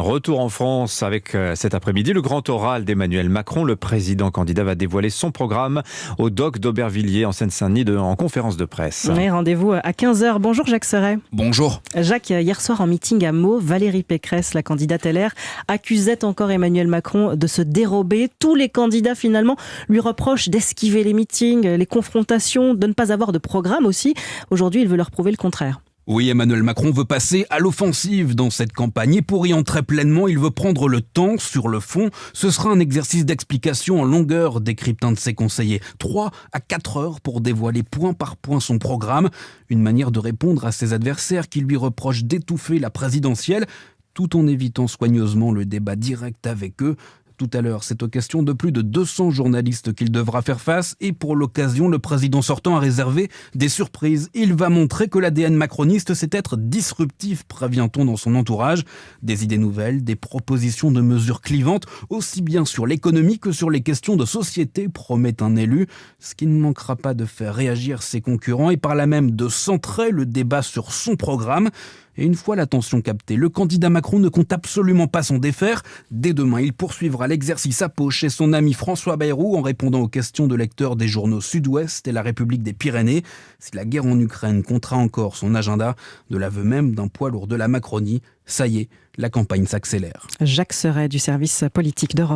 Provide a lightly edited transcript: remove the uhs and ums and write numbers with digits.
Retour en France avec cet après-midi le grand oral d'Emmanuel Macron. Le président candidat va dévoiler son programme au doc d'Aubervilliers en Seine-Saint-Denis en conférence de presse. Oui, rendez-vous à 15h. Bonjour Jacques Serret. Bonjour. Jacques, hier soir en meeting à Meaux, Valérie Pécresse, la candidate LR, accusait encore Emmanuel Macron de se dérober. Tous les candidats finalement lui reprochent d'esquiver les meetings, les confrontations, de ne pas avoir de programme aussi. Aujourd'hui, il veut leur prouver le contraire. Oui, Emmanuel Macron veut passer à l'offensive dans cette campagne et pour y entrer pleinement, il veut prendre le temps. Sur le fond, ce sera un exercice d'explication en longueur, décrypte un de ses conseillers. 3 à 4 heures pour dévoiler point par point son programme. Une manière de répondre à ses adversaires qui lui reprochent d'étouffer la présidentielle, tout en évitant soigneusement le débat direct avec eux. Tout à l'heure, c'est aux questions de plus de 200 journalistes qu'il devra faire face et pour l'occasion, le président sortant a réservé des surprises. Il va montrer que l'ADN macroniste, c'est être disruptif, prévient-on dans son entourage. Des idées nouvelles, des propositions de mesures clivantes, aussi bien sur l'économie que sur les questions de société, promet un élu. Ce qui ne manquera pas de faire réagir ses concurrents et par là même de centrer le débat sur son programme. Et une fois l'attention captée, le candidat Macron ne compte absolument pas s'en défaire. Dès demain, il poursuivra l'exercice à Pau chez son ami François Bayrou en répondant aux questions de lecteurs des journaux Sud-Ouest et La République des Pyrénées. Si la guerre en Ukraine contraint encore son agenda, de l'aveu même d'un poids lourd de la Macronie, ça y est, la campagne s'accélère. Jacques Serret du service politique d'Europe.